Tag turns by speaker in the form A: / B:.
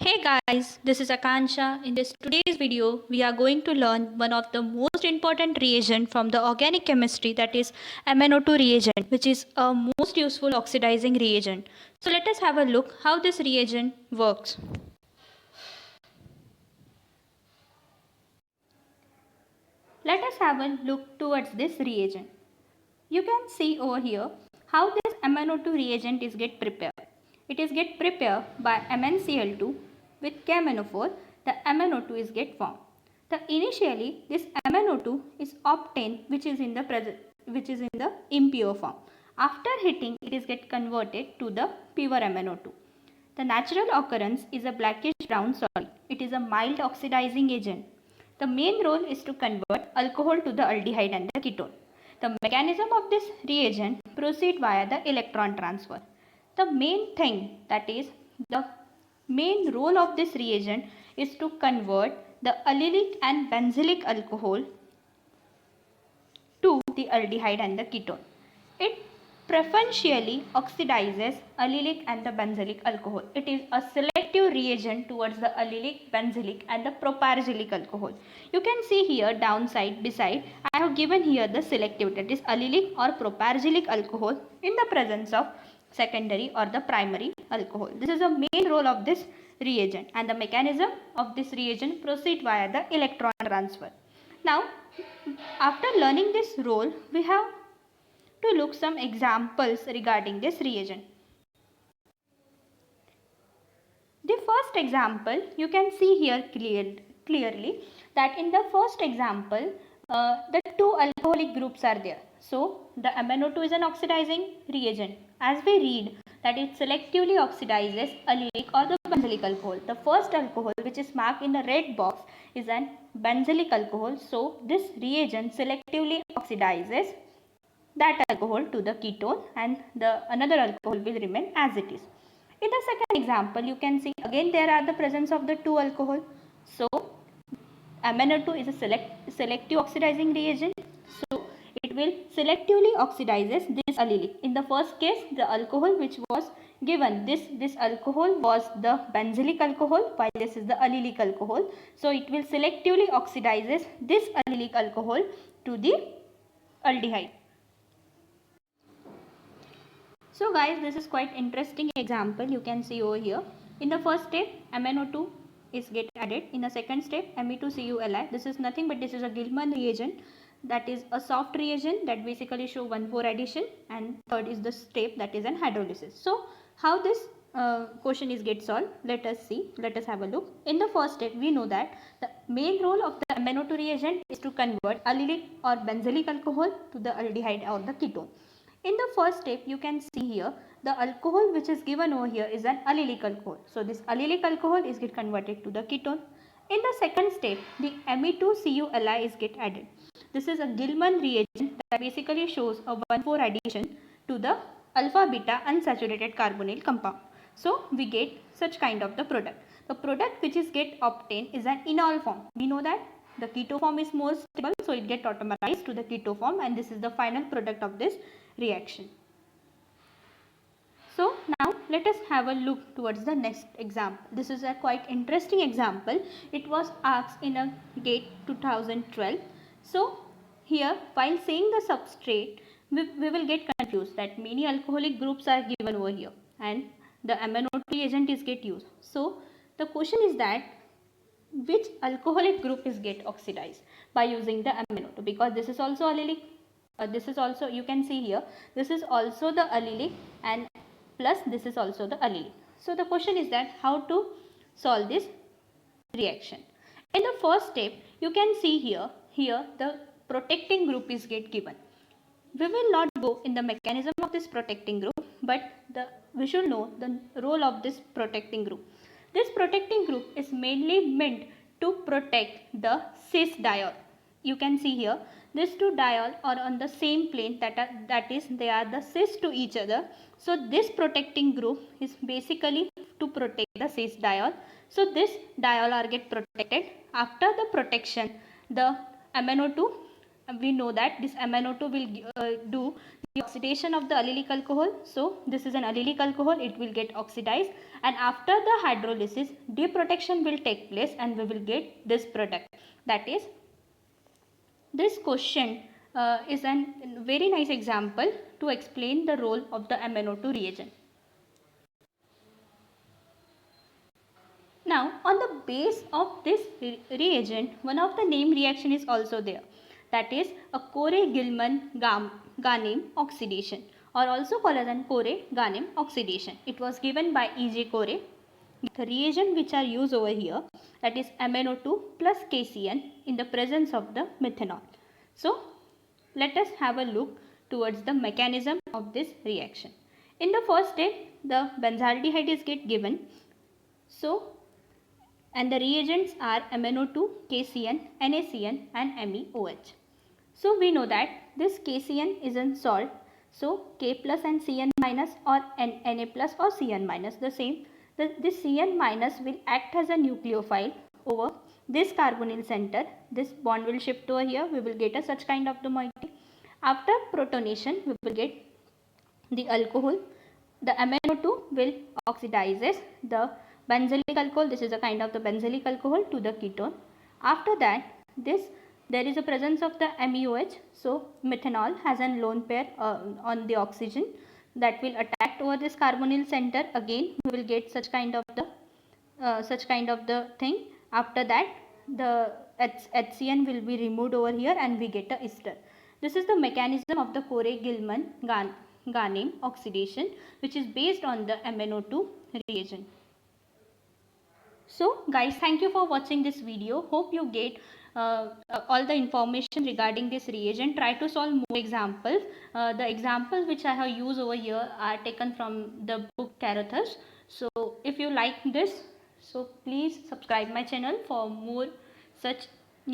A: Hey guys, this is Akansha. In this today's video, we are going to learn one of the most important reagent from the organic chemistry, that is MnO2 reagent, which is a most useful oxidizing reagent. So let us have a look how this reagent works. Let us have a look towards this reagent. You can see over here how this MnO2 reagent is get prepared. It is get prepared by MnCl2 with KMnO4. The MnO2 is get formed. The initially this MnO2 is obtained which is in the impure form. After heating it is get converted to the pure MnO2. The natural occurrence is a blackish brown solid. It is a mild oxidizing agent. The main role is to convert alcohol to the aldehyde and the ketone. The mechanism of this reagent proceed via the electron transfer. The main thing, that is the main role of this reagent, is to convert the allylic and benzylic alcohol to the aldehyde and the ketone. It preferentially oxidizes allylic and the benzylic alcohol. It is a selective reagent towards the allylic, benzylic and the propargylic alcohol. You can see here downside beside I have given here the selective, that is allylic or propargylic alcohol in the presence of secondary or the primary alcohol. This is a main role of this reagent, and the mechanism of this reagent proceed via the electron transfer. Now after learning this role, we have to look some examples regarding this reagent. The first example you can see here clearly that in the first example the two alcoholic groups are there. So the MnO2 is an oxidizing reagent. As we read that it selectively oxidizes allylic or the benzylic alcohol. The first alcohol which is marked in the red box is an benzylic alcohol. So this reagent selectively oxidizes that alcohol to the ketone, and the another alcohol will remain as it is. In the second example, you can see again there are the presence of the two alcohol. So MnO2 is a selective oxidizing reagent. So it will selectively oxidizes this allylic. In the first case, the alcohol which was given, this alcohol was the benzylic alcohol, while this is the allylic alcohol. So it will selectively oxidizes this allylic alcohol to the aldehyde. So guys, this is quite interesting example you can see over here. In the first step, MnO2 is get added. In the second step, Me2CuLi. This is nothing but this is a Gilman reagent, that is a soft reagent that basically show 1,4 addition, and third is the step that is an hydrolysis. So how this question is get solved? Let us see. Let us have a look. In the first step, we know that the main role of the MnO2 reagent is to convert allylic or benzylic alcohol to the aldehyde or the ketone. In the first step, you can see here the alcohol which is given over here is an allylic alcohol. So this allylic alcohol is get converted to the ketone. In the second step, the Me2CuLi is get added. This is a Gilman reagent that basically shows a 1,4 addition to the alpha beta unsaturated carbonyl compound. So we get such kind of the product. The product which is get obtained is an enol form. We know that the keto form is more stable, so it get automerized to the keto form, and this is the final product of this reaction. So now let us have a look towards the next example. This is a quite interesting example. It was asked in a GATE 2012. So here while saying the substrate, we will get confused that many alcoholic groups are given over here and the MnO2 reagent is get used. So the question is that which alcoholic group is get oxidized by using the MnO2, because this is also allylic. This is also, you can see here, this is also the allylic, and plus this is also the allylic. So the question is that how to solve this reaction. In the first step, you can see here the protecting group is get given. We will not go in the mechanism of this protecting group, but we should know the role of this protecting group. This protecting group is mainly meant to protect the cis diol. You can see here these two diol are on the same plane, that is they are the cis to each other. So this protecting group is basically to protect the cis diol. So this diol are get protected. After the protection, the MnO2, we know that this MnO2 will do the oxidation of the allylic alcohol. So this is an allylic alcohol, it will get oxidized, and after the hydrolysis deprotection will take place and we will get this product. That is, this question is a very nice example to explain the role of the MnO2 reagent. Now, on the base of this reagent, one of the name reaction is also there. That is a Corey-Gilman-Ganem oxidation, or also called as an Corey-Ganem oxidation. It was given by E.J. Corey. The reagent which are used over here, that is MnO2 plus KCN in the presence of the methanol. So, let us have a look towards the mechanism of this reaction. In the first step, the benzaldehyde is given. So, and the reagents are MnO2, KCN, NaCN and MEOH. So we know that this KCN is in salt. So K plus and Cn minus or Na plus or Cn minus the same. This Cn minus will act as a nucleophile over this carbonyl center. This bond will shift over here. We will get a such kind of the moiety. After protonation, we will get the alcohol. The MnO2 will oxidizes the benzylic alcohol. This is a kind of the benzylic alcohol to the ketone. After that, there is a presence of the MEOH. So methanol has a lone pair on the oxygen that will attack over this carbonyl center. Again, we will get such kind of the thing. After that, the HCN will be removed over here and we get a ester. This is the mechanism of the Corey-Gilman-Ganem oxidation, which is based on the MnO2 reagent. So guys, thank you for watching this video. Hope you get all the information regarding this reagent. Try to solve more examples. The examples which I have used over here are taken from the book Carothers. So if you like this, so please subscribe my channel for more such